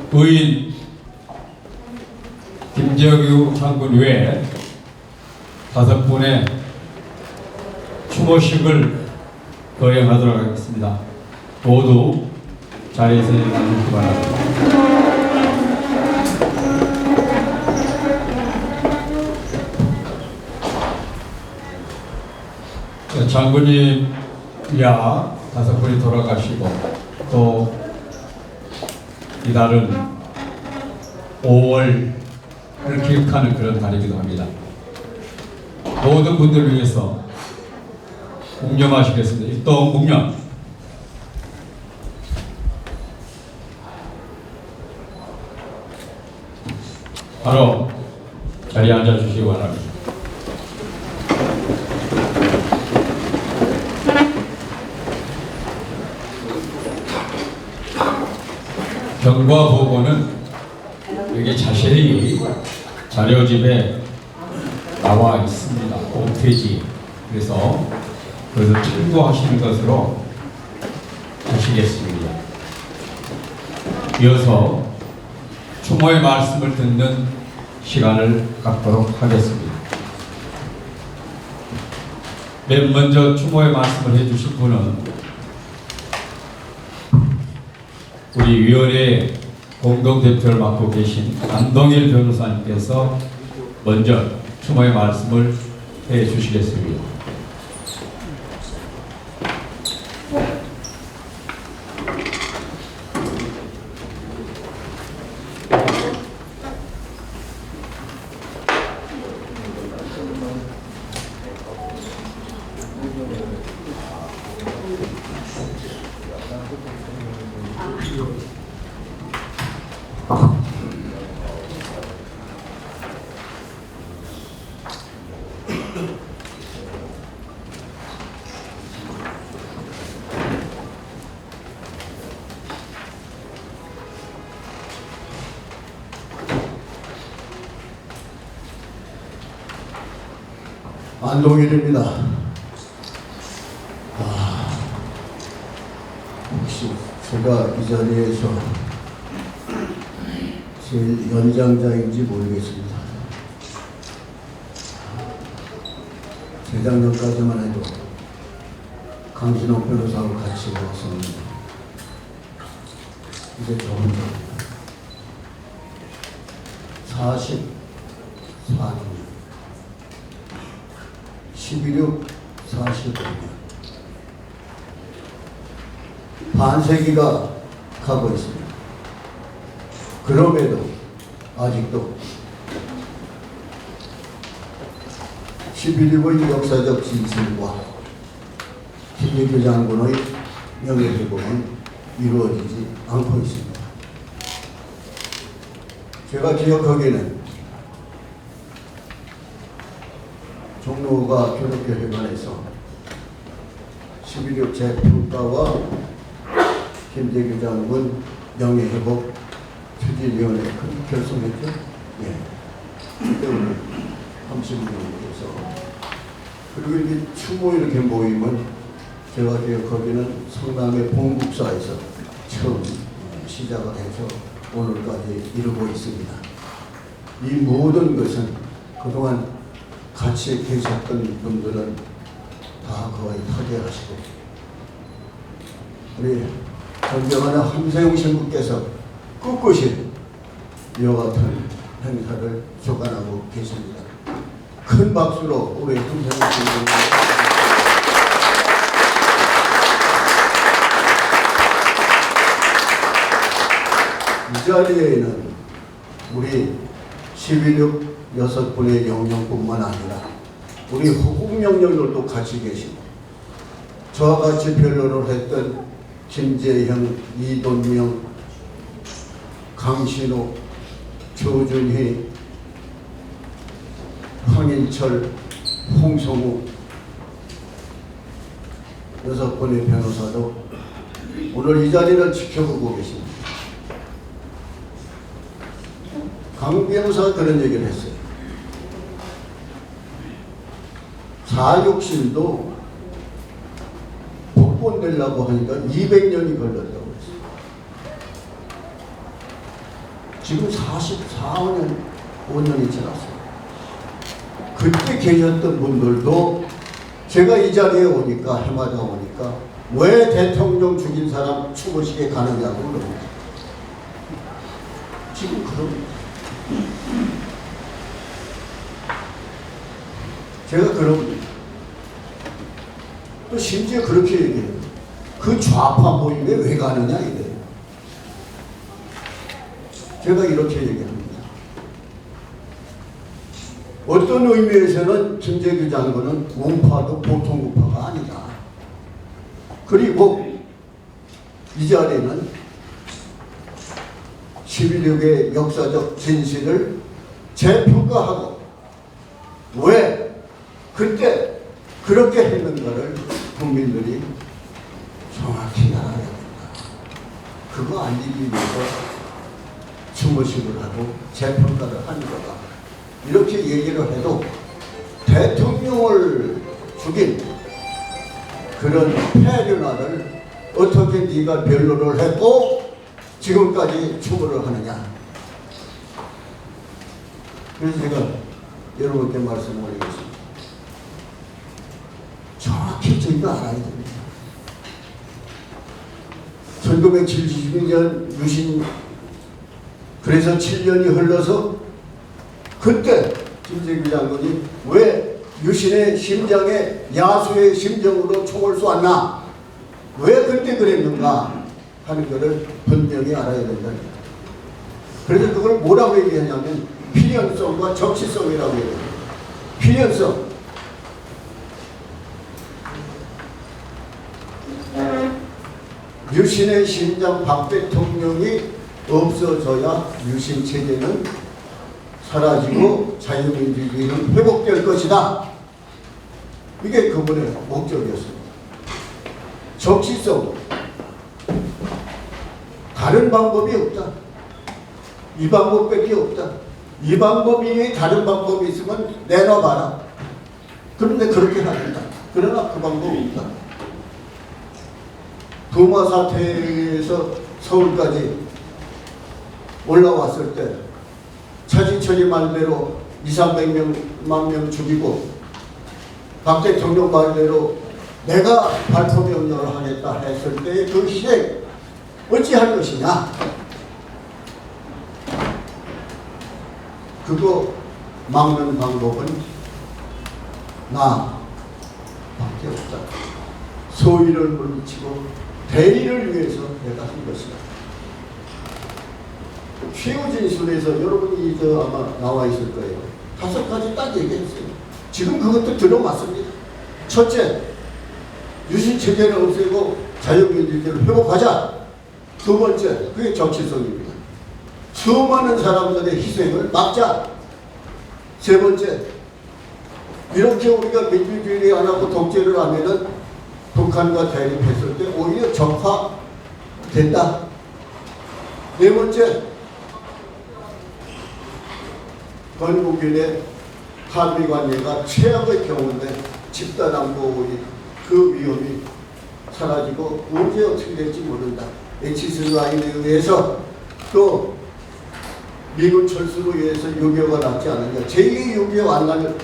부인 김재규 장군 외에 5분의 추모식을 거행하도록 하겠습니다. 모두 자리에서 일어나주시기 바랍니다. 장군님 이하 5분이 돌아가시고 또 이달은 5월을 기억하는 그런 달이기도 합니다. 모든 분들을 위해서 묵념하시겠습니다. 일동 묵념. 바로 자리에 앉아주시기 바랍니다. 경과 보고는 여기 자세히 자료집에 나와 있습니다. 홈페이지. 그래서 그것을 참고하시는 것으로 하시겠습니다. 이어서 추모의 말씀을 듣는 시간을 갖도록 하겠습니다. 맨 먼저 추모의 말씀을 해주실 분은 우리 위원회 공동대표를 맡고 계신 안동일 변호사님께서 먼저 추모의 말씀을 해 주시겠습니다. 안동일입니다. 혹시 제가 이 자리에서 제일 연장자인지 모르겠습니다. 재작년까지만 해도 강신옥 변호사하고 같이 왔었는데 이제 저 혼자 44년 11.6 45년 반세기가 가고 있습니다. 그럼에도 아직도 11.6의 역사적 진실과 김재규 장군의 명예회복은 이루어지지 않고 있습니다. 제가 기억하기에는 종로가 교육회관에서 11.6 재평가와 김재규 장군 명예회복 추진위원회 결성했죠. 예. 그때 오늘 30명께서 그리고 이제 추모 이렇게 모임은 제가 기억하기에는 성남의 봉국사에서 처음 시작을 해서 오늘까지 이루고 있습니다. 이 모든 것은 그동안 같이 계셨던 분들은 다 거의 타계하시고 우리 존경하는 함세웅 신부께서 꿋꿋이 이와 같은 행사를 주관하고 계십니다. 큰 박수로 우리 함세웅 신부 이 자리에는 우리 11.6 6분의 영령뿐만 아니라 우리 호국영령들도 같이 계시고 저와 같이 변론을 했던 김재형, 이돈명, 강신호, 조준희, 황인철, 홍성우 6분의 변호사도 오늘 이 자리를 지켜보고 계십니다. 강 변호사가 그런 얘기를 했어요. 사육신도 복권 되려고 하니까 200년이 걸렸다고 했어요. 지금 44년, 5년이 지났어요. 그때 계셨던 분들도 제가 이 자리에 오니까, 해마다 오니까 왜 대통령 죽인 사람 추모식에 가느냐고 그럽니다. 지금 그럽니다. 제가 그럽니다. 또 심지어 그렇게 얘기해요. 그 좌파 모임에 왜 가느냐 이래요. 제가 이렇게 얘기합니다. 어떤 의미에서는 김재규 장군은 우파도 보통 우파가 아니다. 그리고 이 자리는 11.6의 역사적 진실을 재평가하고 왜 그때 그렇게 했는가를 국민들이 정확히 알아야 된다. 그거 알리기 위해서 추모식을 하고 재평가를 하는 거다. 이렇게 얘기를 해도 대통령을 죽인 그런 폐륜화를 어떻게 네가 변론을 했고 지금까지 추모를 하느냐. 그래서 제가 여러분께 말씀을 드리겠습니다. 정확히 저희가 알아야 됩니다. 1972년 유신, 그래서 7년이 흘러서 그때 김재규 장군이 왜 유신의 심장에 야수의 심정으로 총을 쏘았나, 왜 그때 그랬는가 하는 것을 분명히 알아야 된다. 그래서 그걸 뭐라고 얘기하냐면 필연성과 적시성이라고 얘기해요. 필연성, 유신의 심장 박 대통령이 없어져야 유신 체제는 사라지고 자유민주주의는 회복될 것이다. 이게 그분의 목적이었습니다. 적시성, 다른 방법이 없다. 이 방법밖에 없다. 이 방법 이외에 다른 방법이 있으면 내놔봐라. 그런데 그렇게 하겠다. 그러나 그 방법이 없다. 부마 사태에서 서울까지 올라왔을 때 차진철이 말대로 200~300만 명 죽이고 박 대통령 말대로 내가 발포 명령을 하겠다 했을 때의 그 희생 어찌할 것이냐. 그거 막는 방법은 나밖에 없다. 소위를 물리치고 대의를 위해서 내가 한 것이다. 최우진 순에서 여러분이 아마 나와 있을 거예요. 5가지 딱 얘기했어요. 지금 그것도 들어맞습니다. 첫째, 유신 체제를 없애고 자유민주주의를 회복하자. 두 번째, 그게 적시성입니다. 수많은 사람들의 희생을 막자. 세 번째, 이렇게 우리가 민주주의를 안 하고 독재를 하면은 북한과 대립했을 때 오히려 적화된다. 네 번째, 건국인의 한미 관계가 최악의 경우인데 집단안보의 그 위험이 사라지고 언제 어떻게 될지 모른다. 엑시스 라인에 의해서 또 미군 철수로 의해서 6.25가 낫지 않느냐. 제2의 6.25 안 나는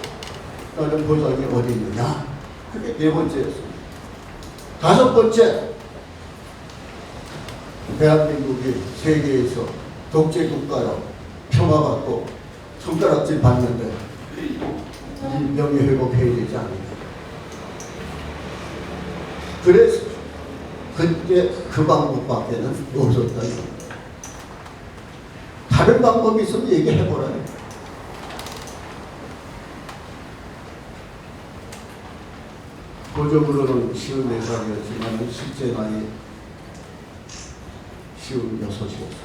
보장이 어디 있느냐. 그게 네 번째였습니다. 다섯 번째, 대한민국이 세계에서 독재 국가로 평화받고 손가락질 받는데 이 명예회복해야 되지 않느냐. 그래서 그때 그 방법밖에는 없었다. 다른 방법이 있으면 얘기해보라요. 고적으로는 54살이었지만 실제 나이 56이었습니다.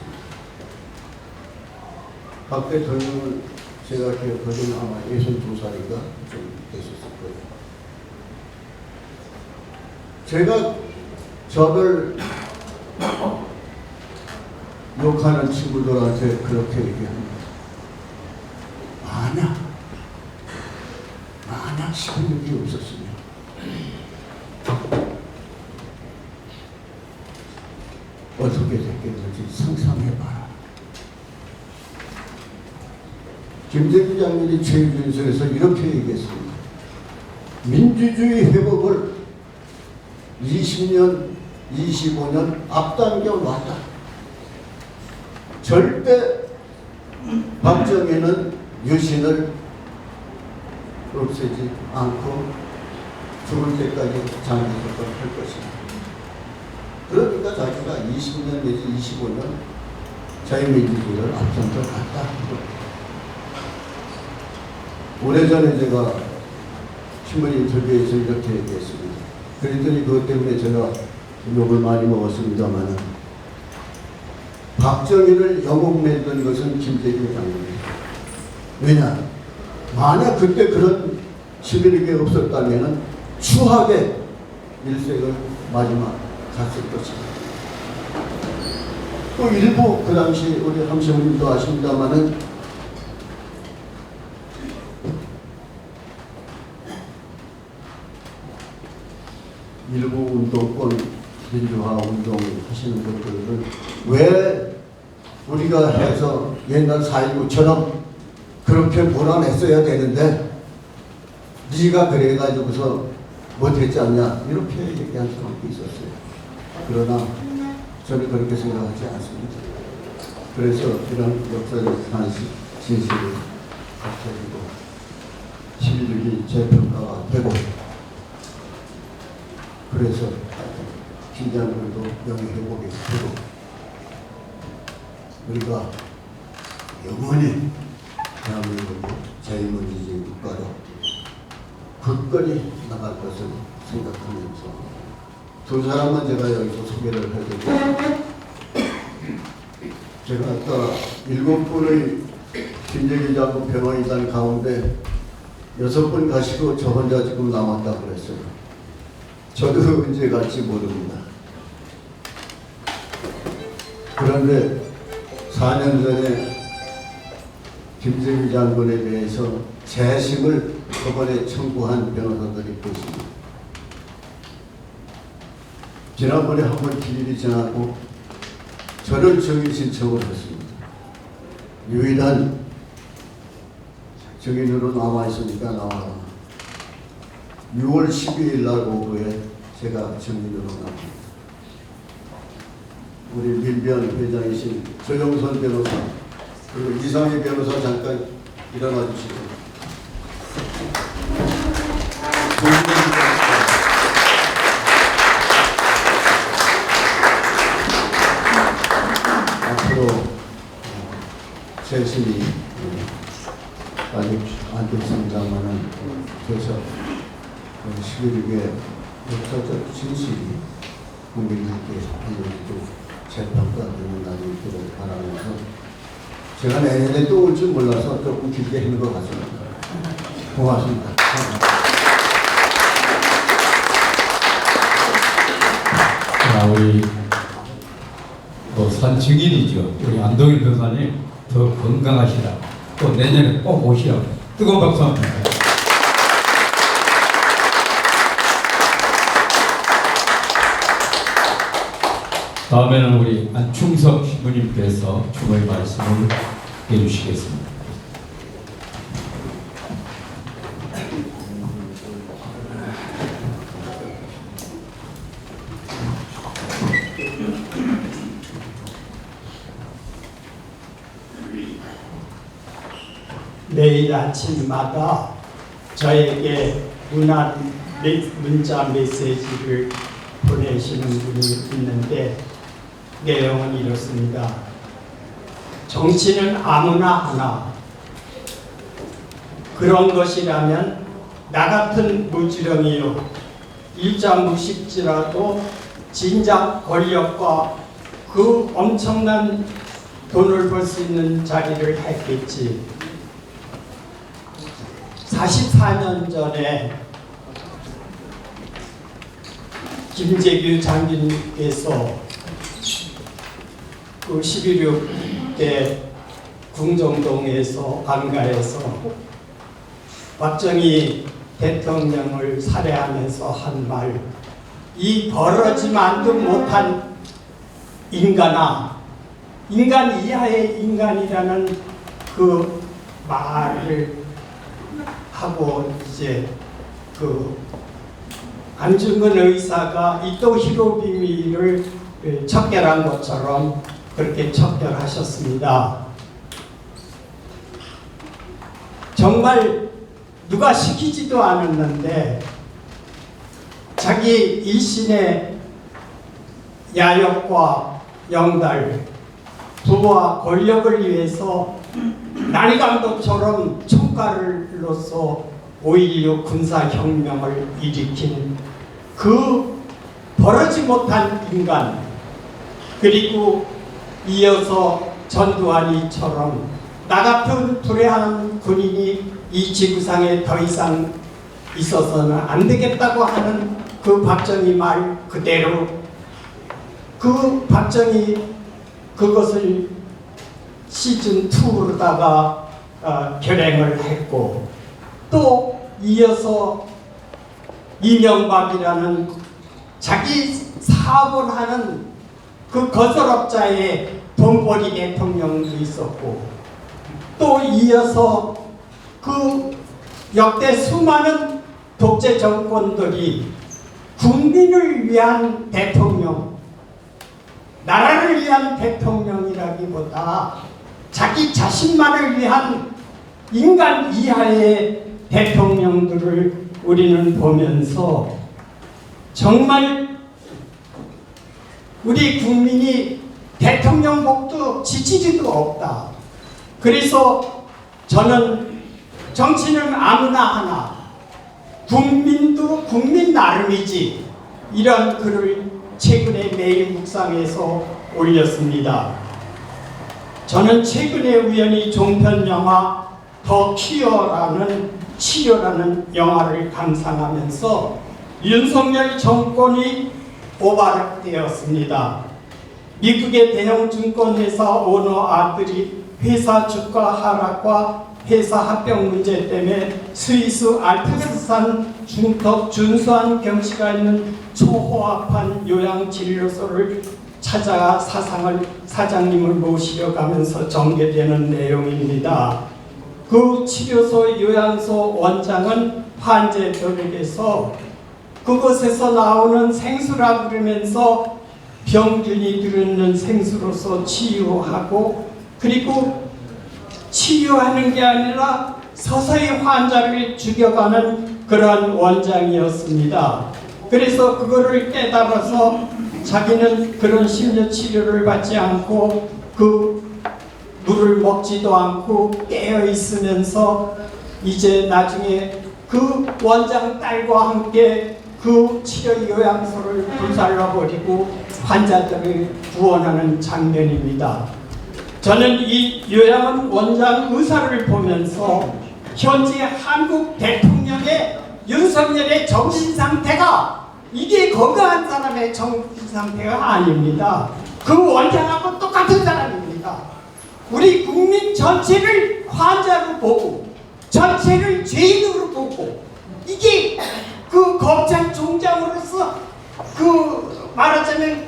박 대통령은 제가 기억하기로는 아마 62살인가 좀 됐었을 거예요. 제가 저를 욕하는 친구들한테 그렇게 얘기합니다. 만약 시민력이 없었으며 어떻게 됐겠는지 상상해봐라. 김대중 장관이 최유준서에서 이렇게 얘기했습니다. 민주주의 회복을 20년, 25년 앞당겨 놨다. 절대 박정희는 유신을 없애지 않고 죽을 때까지 장기적으로 할 것이다. 그러니까 자기가 20년 내지 25년 자유민주주의를 앞장서 갔다. 오래전에 제가 신문 인터뷰에서 이렇게 얘기했습니다. 그랬더니 그것 때문에 제가 욕을 많이 먹었습니다만 박정희를 영웅 만든 것은 김대중 장관입니다. 왜냐? 만약 그때 그런 시민에게 없었다면 추하게 일생을 마지막 갔을 것입니다. 또 일부 그 당시 우리 함시호님도 아십니다마는 일부 운동권 민주화 운동 하시는 분들은 왜 우리가 해서 옛날 4.19처럼 그렇게 몰아냈어야 되는데 네가 그래가지고서 못했지 않냐 이렇게 얘기한 사람도 있었어요. 그러나 저는 그렇게 생각하지 않습니다. 그래서 이런 역사적 진실을 갖춰지고 11.6이 재평가가 되고 그래서 김장군도 명예회복이 되고 우리가 영원히 대한민국이 자유민주주의 국가로 굳건히 나갈 것을 생각하면서 두 사람만 제가 여기서 소개를 해드리고 제가 아까 7분의 김재기 장군 변호인단 가운데 6분 가시고 저 혼자 지금 남았다고 그랬어요. 저도 언제 갈지 모릅니다. 그런데 4년 전에 김재기 장군에 대해서 재심을 법원에 청구한 변호사들이 있습니다. 지난번에 한 번 기일이 지나고 저를 정의 신청을 했습니다. 유일한 정인으로 남아있으니까 나와라. 6월 12일 날 오후에 제가 정인으로 나옵니다. 우리 민변 회장이신 조영선 변호사 그리고 이상희 변호사 잠깐 일어나 주시고 앞으로 재심이 아직 안 됐습니다만은 그래서 11.6의 역사적 진실이 국민들께 알려지고 재평가되는 날이 있기를 바라면서 제가 내년에 또 올 줄 몰라서 조금 길게 했는 것 같습니다. 고맙습니다. 자, 우리 산 증인이죠. 우리 안동일 변호사님 더 건강하시라. 또 내년에 꼭 오시라. 뜨거운 박수 한번 주세요. 다음에는 우리 안충석 신부님께서 주의 말씀을 해주시겠습니다. 매일 아침마다 저에게 문자 메시지를 보내시는 분이 있는데 내용은 이렇습니다. 정치는 아무나 하나. 그런 것이라면 나 같은 무지렁이요. 일자 무식지라도 진작 권력과 그 엄청난 돈을 벌 수 있는 자리를 했겠지. 44년 전에 김재규 장군께서 그 11.6 때 궁정동에서 관가에서 박정희 대통령을 살해하면서 한 말, 이 벌어지만도 못한 인간아, 인간 이하의 인간이라는 그 말을 하고 이제 그 안중근 의사가 이토 히로부미를 척결한 것처럼 그렇게 척결하셨습니다. 정말 누가 시키지도 않았는데 자기 일신의 야욕과 영달, 부와 권력을 위해서 난강도처럼 총괄로서 5.16 군사혁명을 일으킨 그 벌어지 못한 인간, 그리고 이어서 전두환이처럼 나 같은 불의한 군인이 이 지구상에 더 이상 있어서는 안 되겠다고 하는 그 박정희 말 그대로, 그 박정희 그것을 시즌2로다가 결행을 했고, 또 이어서 이명박이라는 자기 사업을 하는 그 건설업자의 돈벌이 대통령도 있었고, 또 이어서 그 역대 수많은 독재 정권들이 국민을 위한 대통령, 나라를 위한 대통령이라기보다 자기 자신만을 위한 인간 이하의 대통령들을 우리는 보면서 정말 우리 국민이 대통령 복도 지지리도 없다. 그래서 저는 정치는 아무나 하나, 국민도 국민 나름이지, 이런 글을 최근에 매일묵상에서 올렸습니다. 저는 최근에 우연히 종편 영화 더 치료라는 영화를 감상하면서 윤석열 정권이 오바락되었습니다. 미국의 대형 증권회사 오너 아들이 회사 주가 하락과 회사 합병 문제 때문에 스위스 알프스산 중턱 준수한 경치가 있는 초호합한 요양진료소를 찾아가 사장님을 모시려 가면서 전개되는 내용입니다. 그 치료소 요양소 원장은 환자들에게서 그곳에서 나오는 생수라 그러면서 병균이 들어있는 생수로서 치유하고, 그리고 치유하는 게 아니라 서서히 환자를 죽여가는 그런 원장이었습니다. 그래서 그거를 깨달아서 자기는 그런 심리치료를 받지 않고 그 물을 먹지도 않고 깨어 있으면서 이제 나중에 그 원장 딸과 함께 그 치료 요양소를 불살라버리고 환자들을 구원하는 장면입니다. 저는 이 요양원 원장 의사를 보면서 현재 한국 대통령의 윤석열의 정신 상태가 이게 건강한 사람의 정신 상태가 아닙니다. 그 원장하고 똑같은 사람입니다. 우리 국민 전체를 환자로 보고 전체를 죄인으로 보고, 이게 그 검찰총장으로서 그 말하자면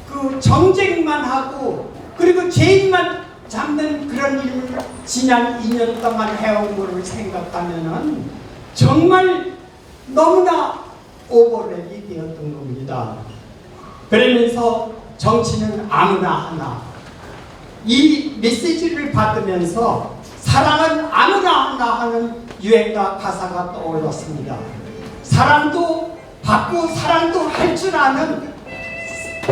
그 정쟁만 하고 그리고 죄인만 잡는 그런 일을 지난 2년 동안 해온 것을 생각하면은 정말 너무나 오버랩이 되었던 겁니다. 그러면서 정치는 아무나 하나, 이 메시지를 받으면서 사랑은 아무나 하나 하는 유행가 가사가 떠올랐습니다. 사랑도 받고 사랑도 할 줄 아는,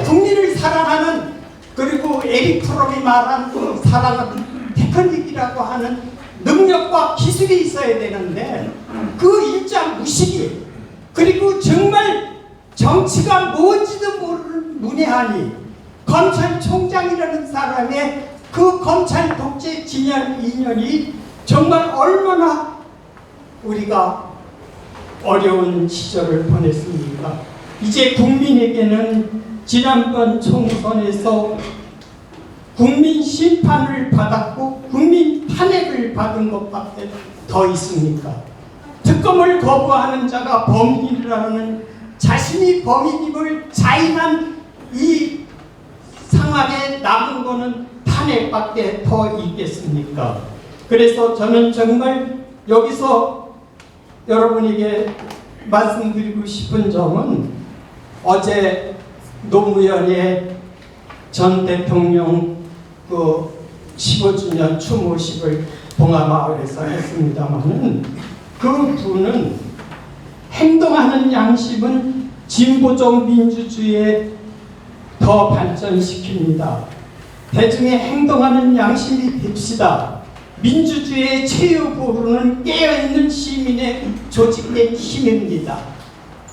국민을 사랑하는, 그리고 에릭 프롬이 말한 그 사랑은 테크닉이라고 하는 능력과 기술이 있어야 되는데 그 일장 무식이, 그리고 정말 정치가 뭔지도 모르는 문외한이 검찰총장이라는 사람의 그 검찰 독재 진열 2년이 정말 얼마나 우리가 어려운 시절을 보냈습니까? 이제 국민에게는 지난번 총선에서 국민 심판을 받았고 국민 탄핵을 받은 것밖에 더 있습니까? 특검을 거부하는 자가 범인이라는 자신이 범인임을 자인한 이 상황에 남은 거는 탄핵밖에 더 있겠습니까? 그래서 저는 정말 여기서 여러분에게 말씀드리고 싶은 점은 어제 노무현의 전 대통령 그 15주년 추모식을 봉하마을에서 했습니다마는 그 분은 행동하는 양심은 진보적 민주주의에 더 발전시킵니다. 대중의 행동하는 양심이 됩시다. 민주주의의 최후보루는 깨어있는 시민의 조직된 힘입니다.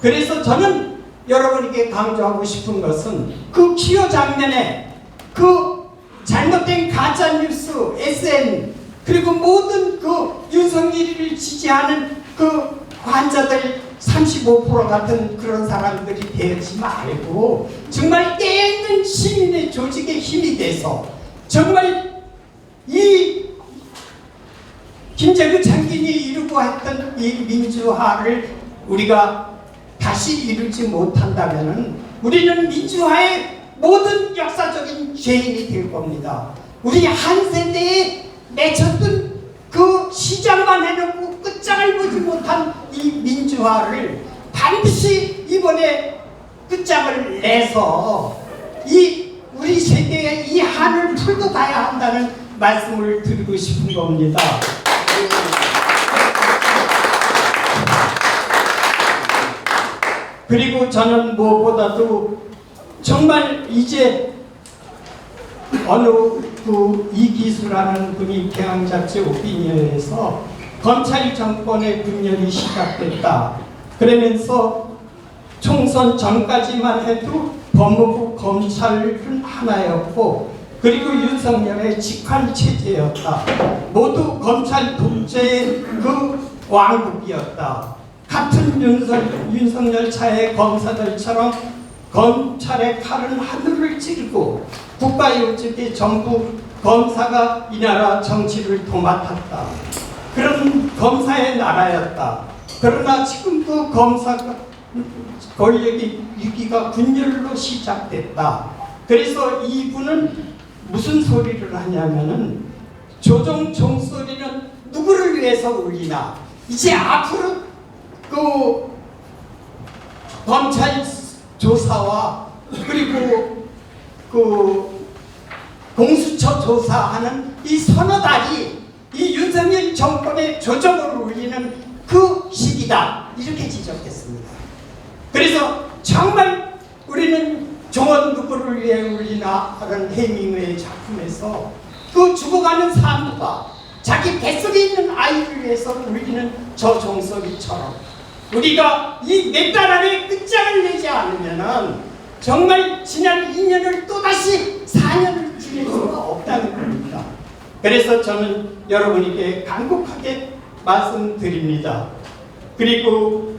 그래서 저는 여러분에게 강조하고 싶은 것은 그 기호 장면에 그 잘못된 가짜뉴스, SN 그리고 모든 그 윤석열이를 지지하는 그 환자들 35% 같은 그런 사람들이 되지 말고 정말 깨어있는 시민의 조직의 힘이 돼서 정말 이 김재규 장군이 이루고 했던 이 민주화를 우리가 다시 이루지 못한다면 우리는 민주화의 모든 역사적인 죄인이 될 겁니다. 우리 한 세대에 맺혔던 그 시작만 해놓고 끝장을 보지 못한 이 민주화를 반드시 이번에 끝장을 내서 이 우리 세대의 이 한을 풀고 가야 한다는 말씀을 드리고 싶은 겁니다. 그리고 저는 무엇보다도 정말 이제 어느 그 이기수라는 분이 경향잡지 오피니언에서 검찰 정권의 분열이 시작됐다. 그러면서 총선 전까지만 해도 법무부 검찰은 하나였고 그리고 윤석열의 직관체제였다. 모두 검찰 독재의 그 왕국이었다. 같은 윤석열 차의 검사들처럼 검찰의 칼은 하늘을 찌르고 국가요직의 정부 검사가 이 나라 정치를 도맡았다. 그런 검사의 나라였다. 그러나 지금 그 검사가 권력의 위기가 분열로 시작됐다. 그래서 이분은 무슨 소리를 하냐면은 조정 종소리는 누구를 위해서 울리나? 이제 앞으로 그 검찰 조사와 그리고 그 공수처 조사하는 이 서너 달이 이 윤석열 정권의 조정을 울리는 그 시기다. 이렇게 지적했습니다. 그래서 정말 우리는 종원 누구를 위해 울리나 하는 해밍웨이 작품에서 그 죽어가는 사무가 자기 뱃속에 있는 아이를 위해서 울리는 저 종소리처럼 우리가 이 몇 달 안에 끝장을 내지 않으면은 정말 지난 2년을 또다시 4년을 지낼 수가 없다는 겁니다. 그래서 저는 여러분에게 간곡하게 말씀드립니다. 그리고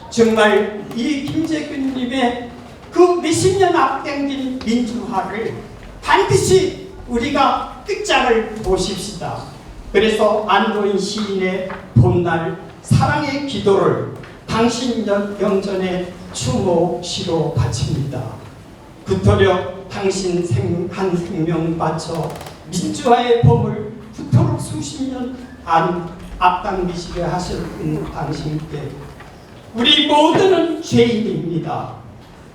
정말 이 김재균님의 그 몇십 년 앞당긴 민주화를 반드시 우리가 끝장을 보십시다. 그래서 안도인 시인의 봄날 사랑의 기도를 당신 영전의 추모시로 바칩니다. 그토록 당신 한 생명 바쳐 민주화의 봄을 그토록 수십 년 앞당기시게 하실 당신께 우리 모두는 죄인입니다.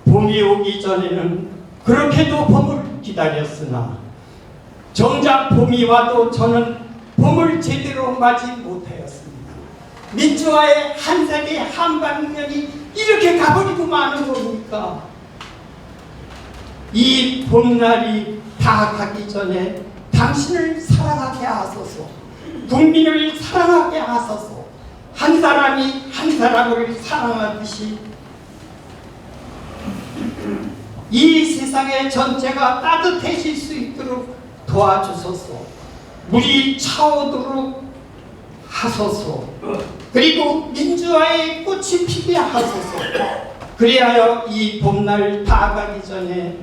봄이 오기 전에는 그렇게도 봄을 기다렸으나 정작 봄이 와도 저는 봄을 제대로 맞이 못하였습니다. 민주화의 한 세대 한 방면이 이렇게 가버리고 마는 겁니까? 이 봄날이 다 가기 전에 당신을 사랑하게 하소서, 국민을 사랑하게 하소서, 한 사람이 한 사람을 사랑하듯이 이 세상의 전체가 따뜻해질 수 있도록 도와주소서, 물이 차오도록 하소서, 그리고 민주화의 꽃이 피게 하소서. 그리하여 이 봄날 다 가기 전에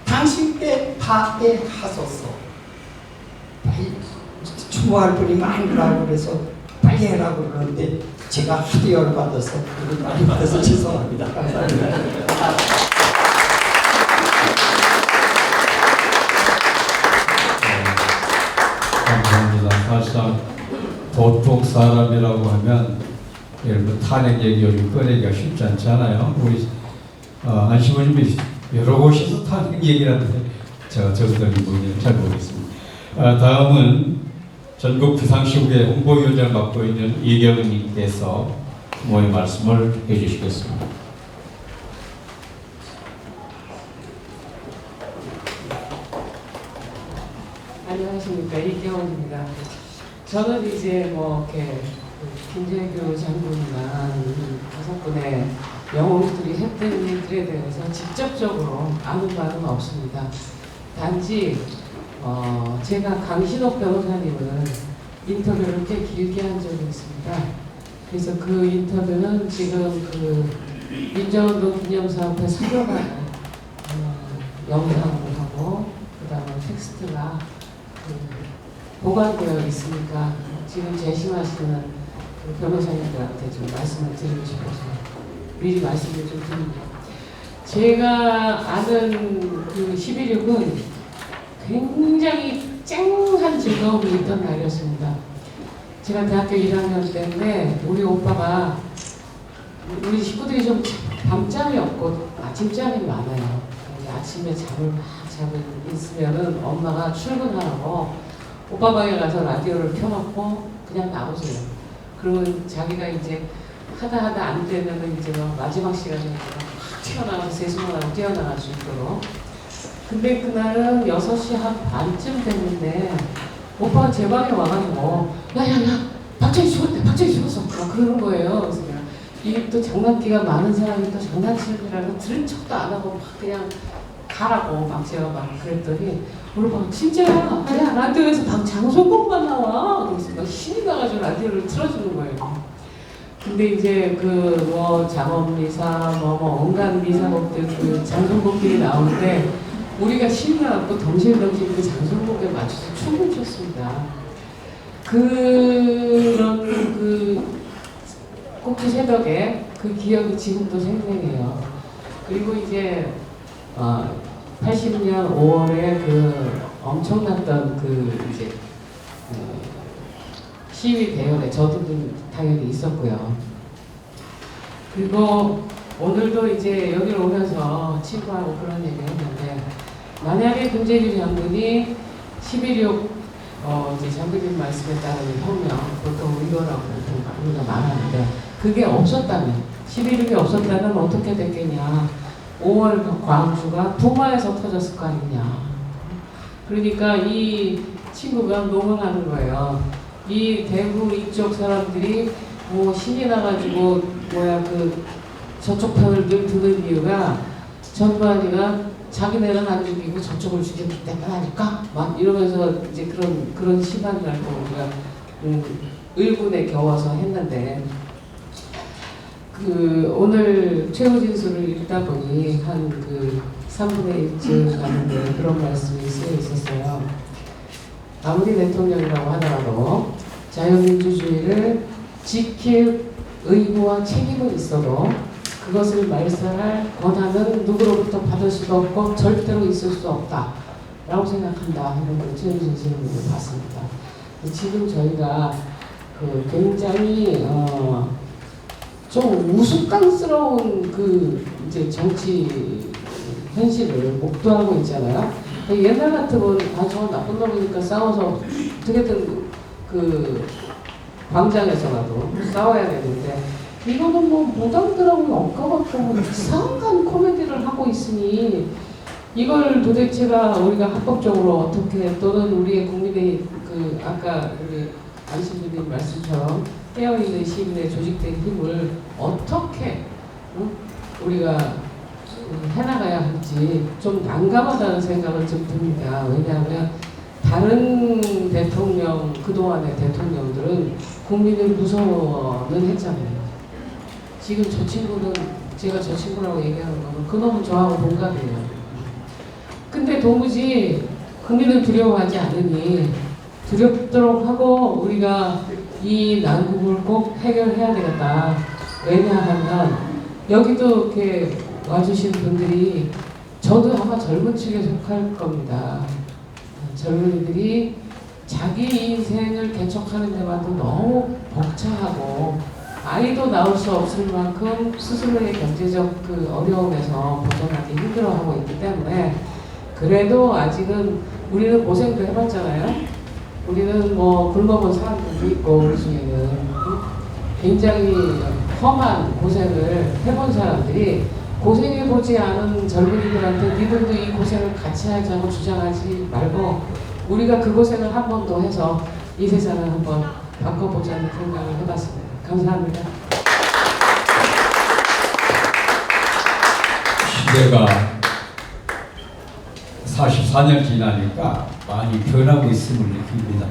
당신께 닿게 하소서. 빨리 추모할 분이 많으라고 그래서 빨리 해라고 그러는데 제가 하도 열받아서 많이 받아서 죄송합니다. 감사합니다. 감사합니다. 사실상 보통 사람이라고 하면 예를 들어 탄핵 얘기를 꺼내기가 쉽지 않잖아요. 우리 안시모님이 여러 곳에서 탄핵 얘기를 하는데 제가 저들이 뭔지는 잘 모르겠습니다. 다음은 전국 비상시국의 홍보위원장을 맡고 있는 이경은님께서 부모의 말씀을 해주시겠습니다. 안녕하십니까, 이경원입니다. 저는 이제 뭐 이렇게 김재규 장군이나 다섯 분의 영웅들이 했던 일들에 대해서 직접적으로 아는 바는 없습니다. 단지 제가 강신옥 변호사님을 인터뷰를 꽤 길게 한 적이 있습니다. 그래서 그 인터뷰는 지금 그 민주운동 기념사업회 사료관을 영상으로 하고 그다음에 텍스트가 보관되어 있으니까 지금 재심하시는 그 변호사님들한테 좀 말씀을 드리고 싶어서 미리 말씀을 좀 드립니다. 제가 아는 그 11.6은 굉장히 쨍한 즐거움이 있던 날이었습니다. 제가 대학교 1학년 때인데 우리 오빠가 우리 식구들이 좀 밤잠이 없고 아침잠이 많아요. 아침에 잠을 막 자고 있으면은 엄마가 출근하라고 오빠 방에 가서 라디오를 켜놓고 그냥 나오세요. 그리고 자기가 이제 하다 안 되면은 이제 마지막 시간에 확 튀어나가서 세수만하고 뛰어나갈 수 있도록. 근데 그날은 6시 한 반쯤 됐는데 오빠가 제 방에 와가지고 야야야 박정희 죽었어 막 그러는 거예요. 그래서 이게 또 장난기가 많은 사람이 또 장난치느라고 들은 척도 안 하고 막 그냥 가라고 막 제가 막 그랬더니 우리 오빠가 진짜야 야 라디오에서 장소곡만 나와. 그래서 막 신이 나가지고 라디오를 틀어주는 거예요. 근데 이제 그 뭐 장엄미사 뭐 온갖 미사곡들 그 장소곡들이 나오는데 우리가 신이 나갖고 덩실덩실 그 장소곡에 맞춰서 춤을 췄습니다. 그런 그 꼭지 새벽에 그 기억이 지금도 생생해요. 그리고 이제 80년 5월에 그 엄청났던 그 이제 시위 대열에 저도 당연히 있었고요. 그리고 오늘도 이제 여기를 오면서 친구하고 그런 얘기를 했는데 만약에 김재규 장군이 11.6 이제 장군님 말씀에 따르는 혁명 보통 의거라고 우리가 말하는데 그게 없었다면 11.6이 없었다면 어떻게 됐겠냐. 5월 광주가 부마에서 터졌을 거 아니냐. 그러니까 이 친구가 농언하는 거예요. 이 대구 이쪽 사람들이 뭐 신이 나가지고 그 저쪽 편을 늘 드는 이유가 전두환이가 자기네는 안 죽이고 저쪽을 죽였기 때문 아닐까? 막 이러면서 이제 그런 심한 날도 우리가 의군에 겨워서 했는데 그 오늘 최후 진술을 읽다 보니 한 그 3분의 1쯤 가는데 그런 말씀이 쓰여 있었어요. 아무리 대통령이라고 하더라도 자유민주주의를 지킬 의무와 책임은 있어도 그것을 말살할 권한은 누구로부터 받을 수도 없고 절대로 있을 수 없다 라고 생각한다 하는 걸 최후 진술을 봤습니다. 지금 저희가 그 굉장히 좀 우스꽝스러운 그 이제 정치 현실을 목도하고 있잖아요. 옛날 같으면 저건 나쁜 놈이니까 싸워서 어떻게든 그 광장에서라도 싸워야 되는데 이거는 뭐 무당들하고 엉까갖고 뭐 이상한 코미디를 하고 있으니 이걸 도대체가 우리가 합법적으로 어떻게 또는 우리의 국민의 그 아까 우리 안신부님 말씀처럼 깨어있는 시민의 조직된 힘을 어떻게 우리가 해나가야 할지 좀 난감하다는 생각은 좀 듭니다. 왜냐하면 다른 대통령, 그동안의 대통령들은 국민을 무서워는 했잖아요. 지금 저 친구는 제가 저 친구라고 얘기하는 거는 그놈은 저하고 동갑이에요. 근데 도무지 국민을 두려워하지 않으니 두렵도록 하고 우리가 이 난국을 꼭 해결해야 되겠다. 왜냐하면 여기도 이렇게 와주신 분들이 저도 아마 젊은 층에 속할 겁니다. 젊은이들이 자기 인생을 개척하는 데만도 너무 벅차하고 아이도 낳을 수 없을 만큼 스스로의 경제적 그 어려움에서 벗어나기 힘들어하고 있기 때문에 그래도 아직은 우리는 고생도 해봤잖아요. 우리는 뭐 굶어본 사람들도 있고 우리 중에는 굉장히 험한 고생을 해본 사람들이 고생해보지 않은 젊은이들한테 니들도 이 고생을 같이 하자고 주장하지 말고 우리가 그 고생을 한 번 더 해서 이 세상을 한번 바꿔보자는 생각을 해봤습니다. 감사합니다. 시대가 44년 지나니까 많이 변하고 있음을 느낍니다.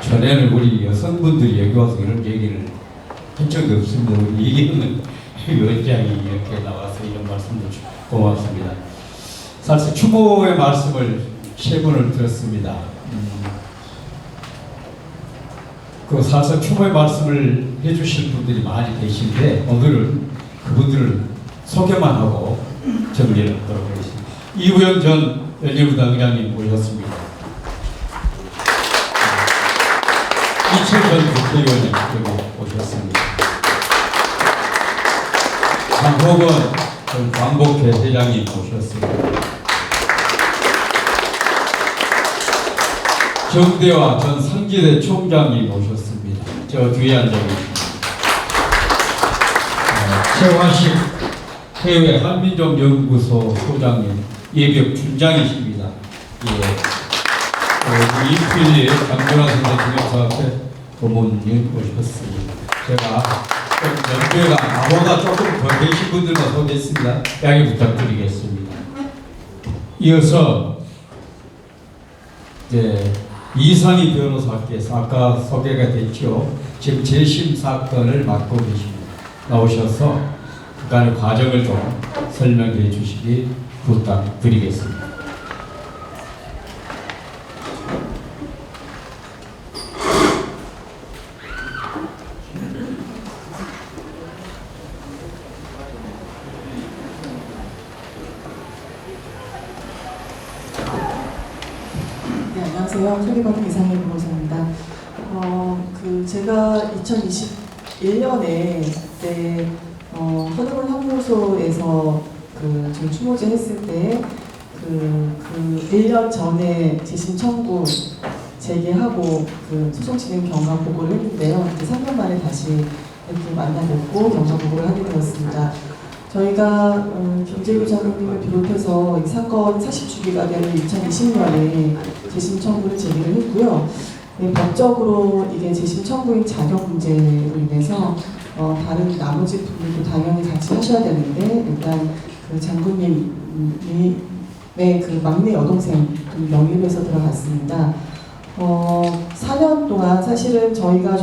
전에는 우리 여성분들이 여기 와서 이런 얘기를 한 적이 없습니다. 우리 이기는 위원장이 이렇게 나와서 이런 말씀도 고맙습니다. 사실 추모의 말씀을 세 분을 들었습니다. 그 사실 추모의 말씀을 해주실 분들이 많이 계신데 오늘은 그분들을 소개만 하고 정리를 하도록 하겠습니다. 이우영 전 열린우리당 의장님 모셨습니다. 이철 전 국회의원님 여기 오셨습니다. 장호건 전 광복회 회장님 모셨습니다. 정대화 전 상지대 총장님 모셨습니다. 저 뒤에 앉아 계십니다. 최화식 해외 한민족연구소 소장님, 예벽 준장이십니다. 인필리 강준하 선생 기념사업회 고문님 모셨습니다. 제가 연배가 나보다 조금 더 계신 분들만 소개했습니다. 양해 부탁드리겠습니다. 이어서 이상희 변호사께서 아까 소개가 됐죠. 지금 재심 사건을 맡고 계십니다. 나오셔서 그간의 과정을 좀 설명해 주시기 부탁드리겠습니다. 네, 안녕하세요. 소리받은 이상희 변호사입니다. 제가 2021년에 그때 허드론 형무소에서 저 추모제 했을 때 그 1년 전에 재심 청구 제기하고 소송 진행 경과 보고를 했는데요. 이제 3년 만에 다시 이렇게 만나뵙고 경과 보고를 하게 되었습니다. 저희가 김재규 장관님을 비롯해서 이 사건 40주기가 되는 2020년에 재심 청구를 제기를 했고요. 네, 법적으로 이게 재심 청구인 자격 문제로 인해서 다른 나머지 분들도 당연히 같이 하셔야 되는데 일단 그 장군님의 그 막내 여동생 영입해서 들어갔습니다. 4년 동안 사실은 저희가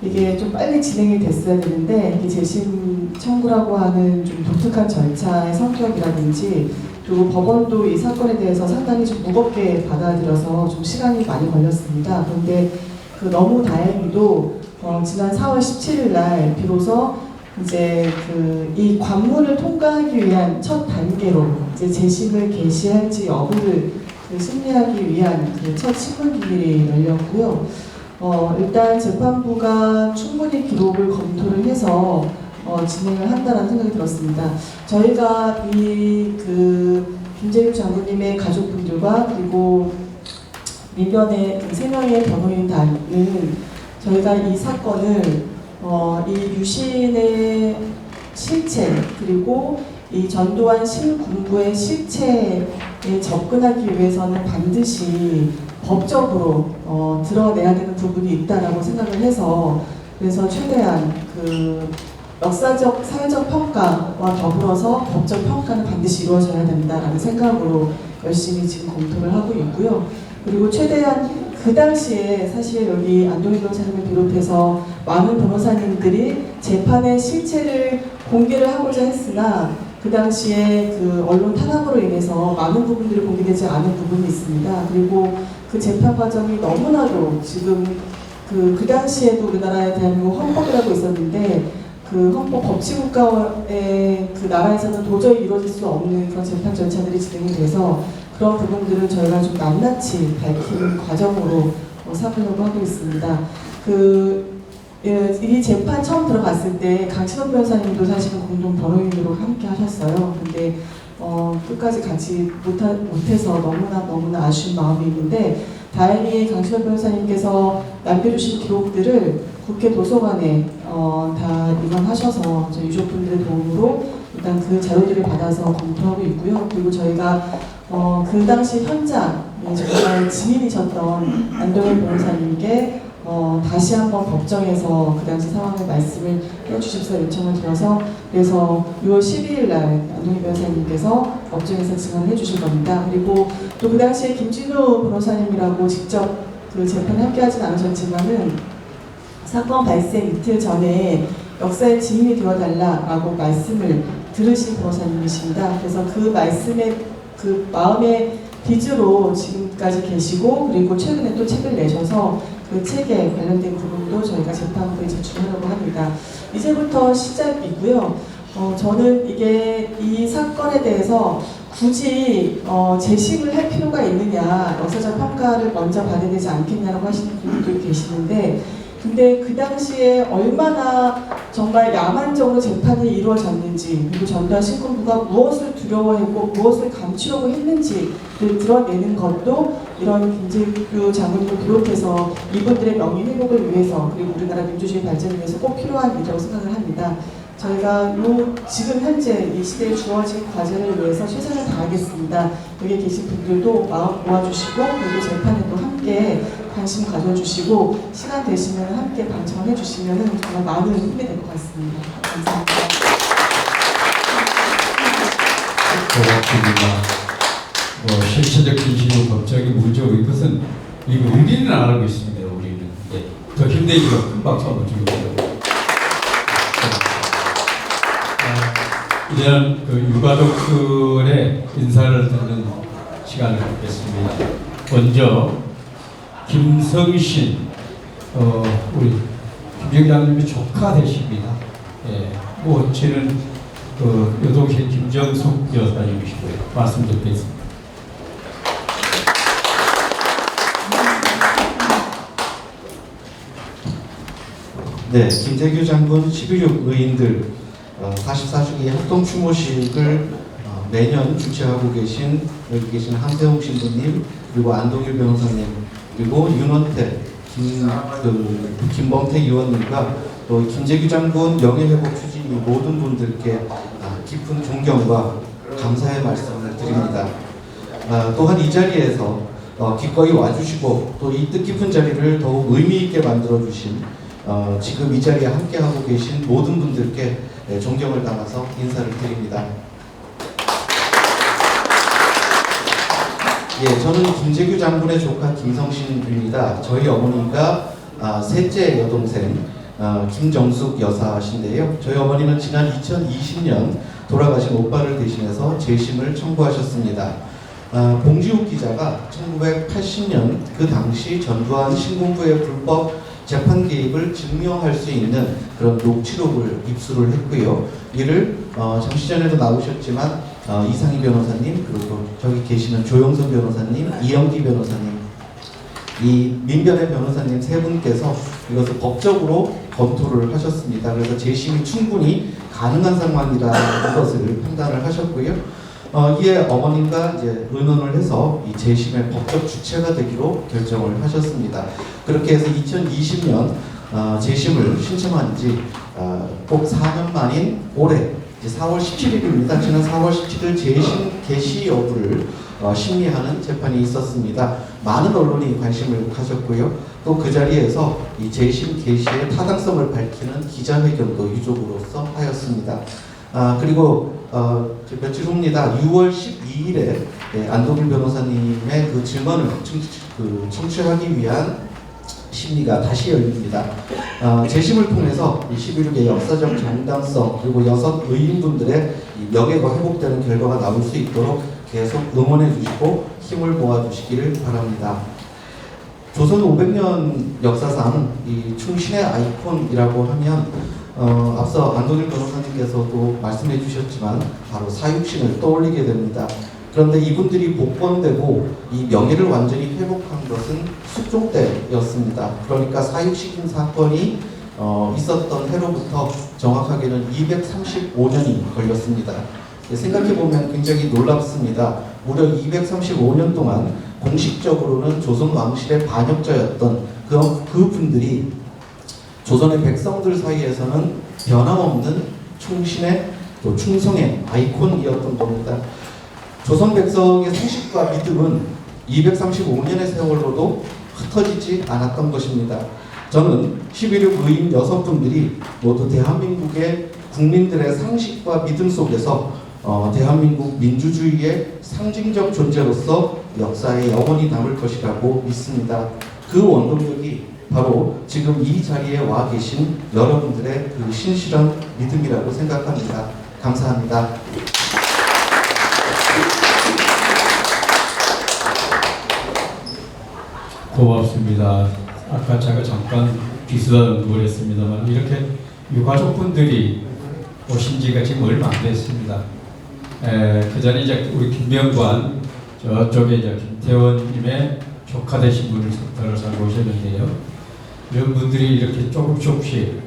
이게 좀 빨리 진행이 됐어야 되는데 이게 재심 청구라고 하는 좀 독특한 절차의 성격이라든지 그리고 법원도 이 사건에 대해서 상당히 좀 무겁게 받아들여서 좀 시간이 많이 걸렸습니다. 그런데 너무 다행히도 지난 4월 17일 날 비로소 이제 이 관문을 통과하기 위한 첫 단계로 이제 재심을 개시할지 여부를 심리하기 위한 첫 신문 기일이 열렸고요. 일단 재판부가 충분히 기록을 검토를 해서 진행을 한다는 생각이 들었습니다. 저희가 김재규 장군님의 가족분들과 그리고 민변의 3명의 변호인단은 저희가 이 사건을 이 유신의 실체 그리고 이 전두환 신군부의 실체에 접근하기 위해서는 반드시 법적으로 드러내야 되는 부분이 있다라고 생각을 해서 그래서 최대한 역사적, 사회적 평가와 더불어서 법적 평가는 반드시 이루어져야 된다라는 생각으로 열심히 지금 검토를 하고 있고요. 그리고 최대한 그 당시에 사실 여기 안동희 변호사님을 비롯해서 많은 변호사님들이 재판의 실체를 공개를 하고자 했으나 그 당시에 언론 탄압으로 인해서 많은 부분들이 공개되지 않은 부분이 있습니다. 그리고 그 재판 과정이 너무나도 지금 그 당시에도 우리나라에 대한민국 헌법이라고 있었는데 그 헌법 법치국가의 그 나라에서는 도저히 이루어질 수 없는 그런 재판 절차들이 진행이 돼서 그런 부분들을 저희가 좀 낱낱이 밝히는 과정으로 삼으려고 하고 있습니다. 이 재판 처음 들어갔을 때 강신업 변호사님도 사실은 공동 변호인으로 함께 하셨어요. 근데 끝까지 같이 못해서 너무나 아쉬운 마음이 있는데 다행히 강신업 변호사님께서 남겨주신 기록들을 국회 도서관에 다 입원하셔서 저희 유족분들의 도움으로 일단 그 자료들을 받아서 검토하고 있고요. 그리고 저희가 그 당시 현장에 정말 증인이셨던 안동일 변호사님께 다시 한번 법정에서 그 당시 상황을 말씀을 해주십사 요청을 드려서 그래서 6월 12일 날 안동일 변호사님께서 법정에서 증언을 해주실 겁니다. 그리고 또 그 당시에 김진우 변호사님이라고 직접 그 재판에 함께하진 않으셨지만은 사건 발생 이틀 전에 역사의 증인이 되어달라라고 말씀을 들으신 변호사님이십니다. 그래서 그 말씀의 그 마음의 빚으로 지금까지 계시고 그리고 최근에 또 책을 내셔서 그 책에 관련된 부분도 저희가 재판부에 제출하려고 합니다. 이제부터 시작이고요. 저는 이게 이 사건에 대해서 굳이 재심을 할 필요가 있느냐, 역사적 평가를 먼저 받아야 되지 않겠냐라고 하시는 분들도 계시는데 근데 그 당시에 얼마나 정말 야만적으로 재판이 이루어졌는지 그리고 전두환 신군부가 무엇을 두려워했고 무엇을 감추려고 했는지를 드러내는 것도 이런 김재규 장군을 비롯해서 이분들의 명예 회복을 위해서 그리고 우리나라 민주주의 발전을 위해서 꼭 필요한 일이라고 생각을 합니다. 저희가 지금 현재 이 시대에 주어진 과제를 위해서 최선을 다하겠습니다. 여기 계신 분들도 마음 모아주시고 그리고 재판에도 함께 관심 가져주시고 시간 되시면 함께 방청해 주시면 정말 많은 힘이 될 것 같습니다. 감사합니다. 고맙습니다. 실체적 진실은 법적인 문제고 이것은 이거 우리는 알고 있습니다. 우리는 더 힘내기로 큰 박수 한번 주고요. 이제는 그 유가족들의 인사를 듣는 시간을 갖겠습니다. 먼저 김성신 우리 김정장님이 조카 되십니다. 저는 여동생 김정숙 여사님이시고요. 말씀 듣겠습니다. 네, 김재규 장군 11.6 의인들 44주기 합동 추모식을 매년 주최하고 계신 여기 계신 한세홍 신부님 그리고 안동일 변호사님 그리고 윤원태 김범태 의원님과 또 김재규 장군 명예회복 추진 이 모든 분들께 깊은 존경과 감사의 말씀을 드립니다. 또한 이 자리에서 기꺼이 와주시고 또 이 뜻깊은 자리를 더욱 의미 있게 만들어 주신 지금 이 자리에 함께하고 계신 모든 분들께 존경을 담아서 인사를 드립니다. 저는 김재규 장군의 조카 김성신입니다. 저희 어머니가 셋째 여동생 김정숙 여사신데요. 저희 어머니는 지난 2020년 돌아가신 오빠를 대신해서 재심을 청구하셨습니다. 봉지욱 기자가 1980년 그 당시 전두환 신군부의 불법 재판 개입을 증명할 수 있는 그런 녹취록을 입수를 했고요. 이를 잠시 전에도 나오셨지만 이상희 변호사님 그리고 저기 계시는 조영선 변호사님, 이영기 변호사님 이 민변의 변호사님 세 분께서 이것을 법적으로 검토를 하셨습니다. 그래서 재심이 충분히 가능한 상황이라는 것을 판단을 하셨고요. 이에 어머님과 이제 의논을 해서 이 재심의 법적 주체가 되기로 결정을 하셨습니다. 그렇게 해서 2020년 재심을 신청한 지 꼭 4년 만인 올해 이제 4월 17일입니다. 지난 4월 17일 재심 개시 여부를 심리하는 재판이 있었습니다. 많은 언론이 관심을 가졌고요. 또 그 자리에서 이 재심 개시의 타당성을 밝히는 기자회견도 유족으로서 하였습니다. 그리고 며칠 후입니다. 6월 12일에 안동일 변호사님의 그 증언을 청취하기 위한 심리가 다시 열립니다. 재심을 통해서 11.6의 역사적 정당성 그리고 여섯 의인분들의 명예가 회복되는 결과가 나올 수 있도록 계속 응원해 주시고 힘을 모아 주시기를 바랍니다. 조선 500년 역사상 이 충신의 아이콘이라고 하면 앞서 안동일 변호사님께서도 말씀해 주셨지만 바로 사육신을 떠올리게 됩니다. 그런데 이분들이 복권되고 이 명예를 완전히 회복한 것은 숙종 때였습니다. 그러니까 사육시킨 사건이 있었던 해로부터 정확하게는 235년이 걸렸습니다. 생각해보면 굉장히 놀랍습니다. 무려 235년 동안 공식적으로는 조선 왕실의 반역자였던 그 분들이 조선의 백성들 사이에서는 변함없는 충신의 또 충성의 아이콘이었던 겁니다. 조선 백성의 상식과 믿음은 235년의 세월로도 흩어지지 않았던 것입니다. 저는 11.6 의인 6분들이 모두 대한민국의 국민들의 상식과 믿음 속에서 대한민국 민주주의의 상징적 존재로서 역사에 영원히 남을 것이라고 믿습니다. 그 원동력이 바로 지금 이 자리에 와 계신 여러분들의 그 신실한 믿음이라고 생각합니다. 감사합니다. 고맙습니다. 아까 제가 잠깐 비슷한 언급을 했습니다만 이렇게 유가족분들이 오신 지가 지금 얼마 안 됐습니다. 그 전에 이제 우리 김병관 저쪽에 이제 김태원님의 조카 되신 분을 석달을 살고 오셨는데요. 이런 분들이 이렇게 조금씩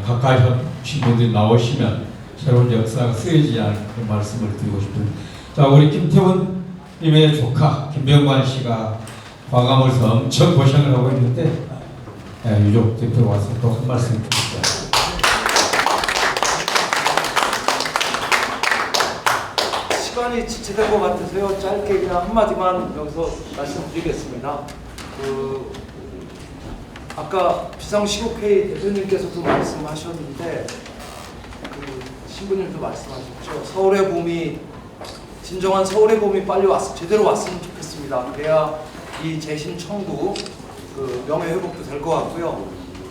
가까이 하신 분들이 나오시면 새로운 역사가 쓰여지지 않을 그 말씀을 드리고 싶습니다. 자, 우리 김태원님의 조카 김병관 씨가 과감해서 엄청 고생을 하고 있는데 유족 대표 와서 또 한 말씀 드립니다. 시간이 지체된 것 같아서요. 짧게 그냥 한마디만 여기서 말씀드리겠습니다. 아까 비상시국회의 대표님께서도 말씀하셨는데 신부님도 말씀하셨죠. 서울의 봄이 진정한 서울의 봄이 빨리 제대로 왔으면 좋겠습니다. 그래야 이 재심 청구 명예회복도 될 것 같고요.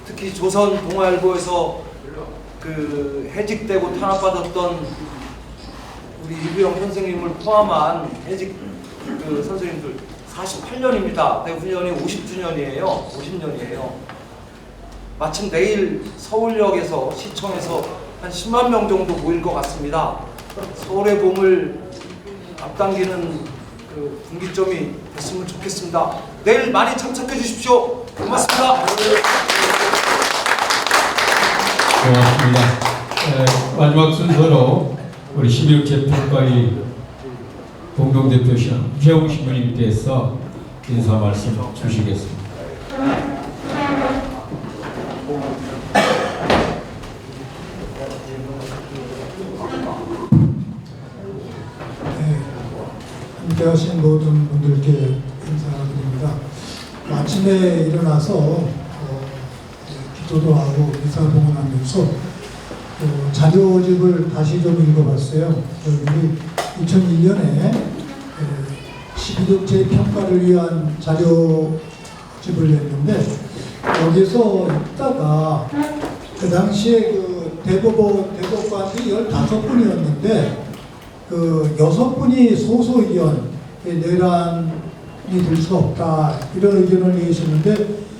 특히 조선 동아일보에서 해직되고 탄압받았던 우리 이부영 선생님을 포함한 해직 선생님들 48년입니다. 대훈련이 50주년이에요. 50년이에요. 마침 내일 서울역에서 시청에서 한 10만 명 정도 모일 것 같습니다. 서울의 봄을 앞당기는 분기점이 됐으면 좋겠습니다. 내일 많이 참석해 주십시오. 고맙습니다. 고맙습니다. 마지막 순서로 우리 11.6 재평가의 공동대표신 우재홍 신부님께서 인사 말씀 주시겠습니다. 함께 하신 모든 분들께 인사드립니다. 아침에 일어나서 기도도 하고 미사봉을 하면서 자료집을 다시 좀 읽어봤어요. 우리 2001년에 11.6 재평가를 위한 자료집을 냈는데 여기서 읽다가 그 당시에 대법관이 15분이었는데 6분이 소소의견, 내란이 될 수 없다 이런 의견을 내셨는데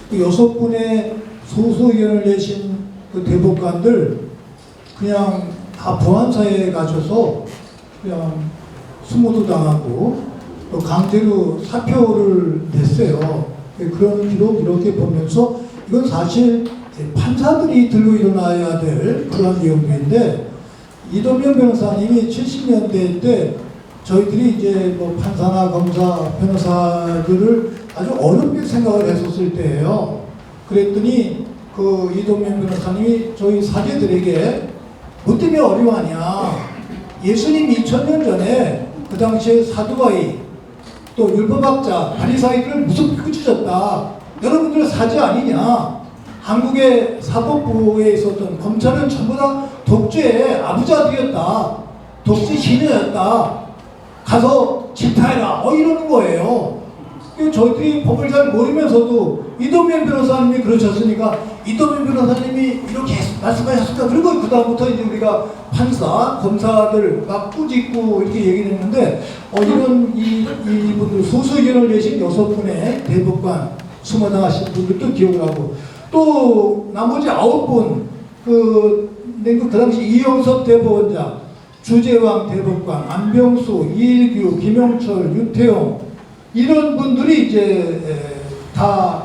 그 6분의 소소의견을 내신 그 대법관들 그냥 다 보안사에 가셔서 그냥 수모도 당하고 강제로 사표를 냈어요. 그런 기록 이렇게 보면서 이건 사실 판사들이 들고 일어나야 될 그런 내용인데 이동현 변호사님이 70년대 때 저희들이 이제 판사나 검사, 변호사들을 아주 어렵게 생각을 했었을 때예요. 그랬더니 이동현 변호사님이 저희 사제들에게 뭐 때문에 어려워하냐. 예수님 2000년 전에 그 당시에 사두가이 또 율법학자 바리사이들을 무섭게 꾸짖었다. 여러분들 사제 아니냐. 한국의 사법부에 있었던 검찰은 전부 다 독재의 아부자들이었다. 독재 신이었다. 가서 질타해라. 이러는 거예요. 저희들이 법을 잘 모르면서도 이동현 변호사님이 그러셨으니까 이동현 변호사님이 이렇게 말씀하셨으니까 그리고 그 다음부터 이제 우리가 판사, 검사들 막 꾸짖고 이렇게 얘기를 했는데 이런 이분들 소수의견을 내신 6분의 대법관 수모당하신 분들도 기억을 하고 또 나머지 9분 그 당시 이영섭 대법원장, 주재왕 대법관, 안병수, 이일규, 김영철, 유태용 이런 분들이 이제 다